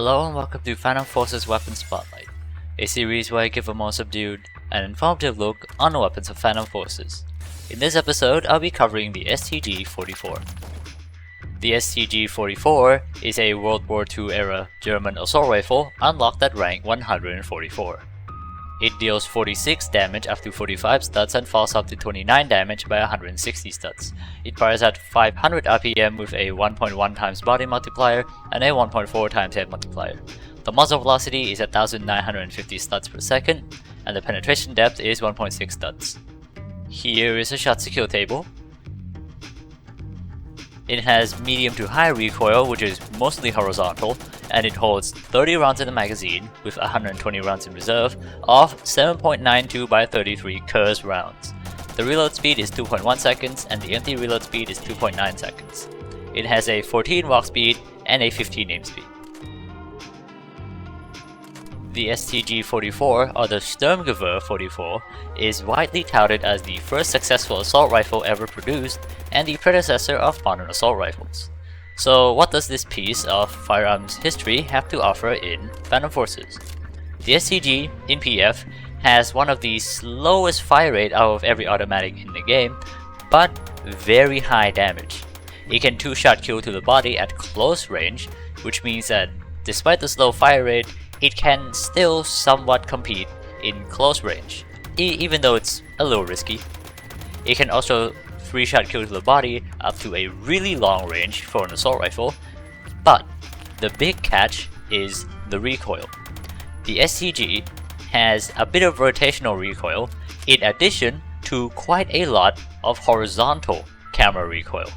Hello and welcome to Phantom Forces Weapons Spotlight, a series where I give a more subdued and informative look on the weapons of Phantom Forces. In this episode, I'll be covering the StG-44. The StG-44 is a World War II era German assault rifle unlocked at rank 144. It deals 46 damage up to 45 studs and falls up to 29 damage by 160 studs. It fires at 500 RPM with a 1.1 times body multiplier and a 1.4 times head multiplier. The muzzle velocity is 1950 studs per second, and the penetration depth is 1.6 studs. Here is a shot skill table. It has medium to high recoil, which is mostly horizontal, and it holds 30 rounds in the magazine with 120 rounds in reserve of 7.92 by 33 Kerrs rounds. The reload speed is 2.1 seconds and the empty reload speed is 2.9 seconds. It has a 14 walk speed and a 15 aim speed. The StG-44, or the Sturmgewehr 44, is widely touted as the first successful assault rifle ever produced and the predecessor of modern assault rifles. So what does this piece of firearms history have to offer in Phantom Forces? The StG, in PF, has one of the slowest fire rate out of every automatic in the game, but very high damage. It can two-shot kill to the body at close range, which means that despite the slow fire rate, it can still somewhat compete in close range, even though it's a little risky. It can also 3-shot kill to the body up to a really long range for an assault rifle, but the big catch is the recoil. The StG has a bit of rotational recoil in addition to quite a lot of horizontal camera recoil,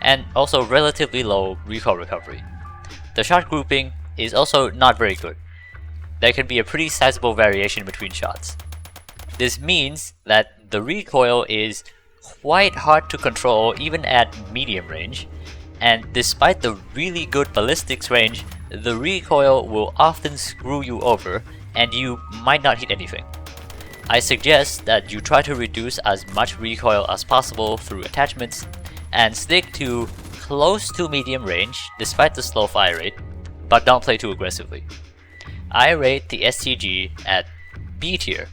and also relatively low recoil recovery. The shot grouping is also not very good. There can be a pretty sizable variation between shots. This means that the recoil is quite hard to control even at medium range, and despite the really good ballistics range, the recoil will often screw you over and you might not hit anything. I suggest that you try to reduce as much recoil as possible through attachments and stick to close to medium range despite the slow fire rate, but don't play too aggressively. I rate the StG at B tier,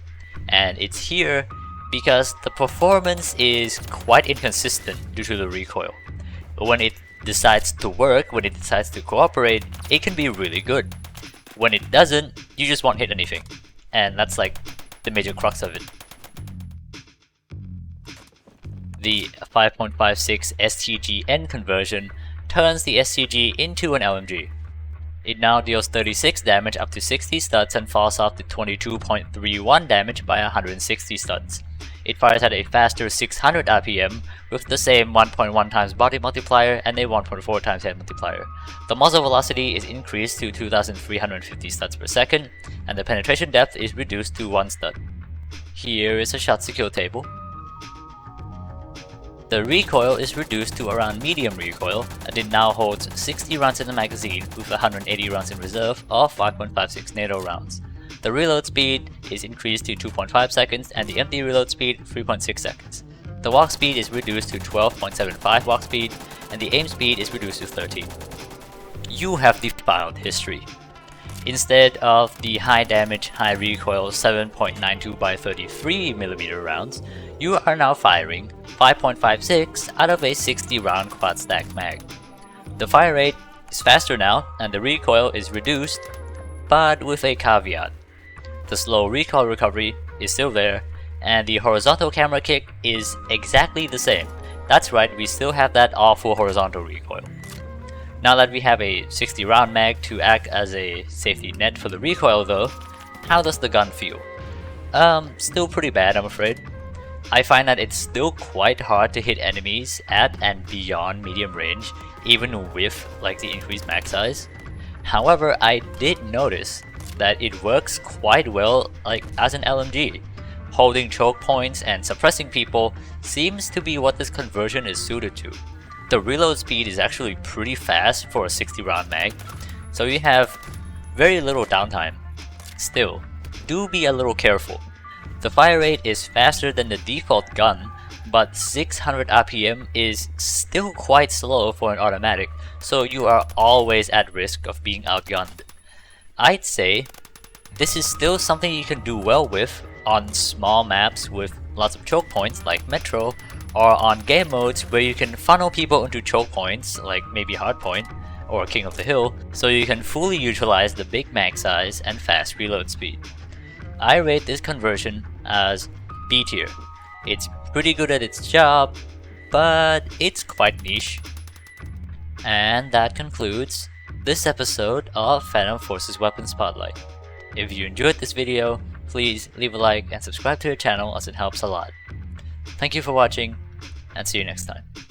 and it's here because the performance is quite inconsistent due to the recoil. When it decides to work, when it decides to cooperate, it can be really good. When it doesn't, you just won't hit anything, and that's like the major crux of it. The 5.56 StG-N conversion turns the StG into an LMG. It now deals 36 damage up to 60 studs and falls off to 22.31 damage by 160 studs. It fires at a faster 600 RPM with the same 1.1 times body multiplier and a 1.4 times head multiplier. The muzzle velocity is increased to 2350 studs per second, and the penetration depth is reduced to 1 stud. Here is a shot skill table. The recoil is reduced to around medium recoil, and it now holds 60 rounds in the magazine with 180 rounds in reserve of 5.56 NATO rounds. The reload speed is increased to 2.5 seconds and the empty reload speed 3.6 seconds. The walk speed is reduced to 12.75 walk speed and the aim speed is reduced to 13. You have defiled history. Instead of the high damage, high recoil 7.92 by 33mm rounds, you are now firing 5.56 out of a 60 round quad stack mag. The fire rate is faster now and the recoil is reduced, but with a caveat. The slow recoil recovery is still there, and the horizontal camera kick is exactly the same. That's right, we still have that awful horizontal recoil. Now that we have a 60 round mag to act as a safety net for the recoil though, how does the gun feel? Still pretty bad, I'm afraid. I find that it's still quite hard to hit enemies at and beyond medium range, even with like the increased mag size. However, I did notice that it works quite well like as an LMG. Holding choke points and suppressing people seems to be what this conversion is suited to. The reload speed is actually pretty fast for a 60 round mag, so you have very little downtime. Still, do be a little careful. The fire rate is faster than the default gun, but 600 RPM is still quite slow for an automatic, so you are always at risk of being outgunned. I'd say this is still something you can do well with on small maps with lots of choke points like Metro, or on game modes where you can funnel people into choke points like maybe Hardpoint or King of the Hill, so you can fully utilize the big mag size and fast reload speed. I rate this conversion as B tier. It's pretty good at its job, but it's quite niche. And that concludes this episode of Phantom Forces Weapon Spotlight. If you enjoyed this video, please leave a like and subscribe to the channel as it helps a lot. Thank you for watching, and see you next time.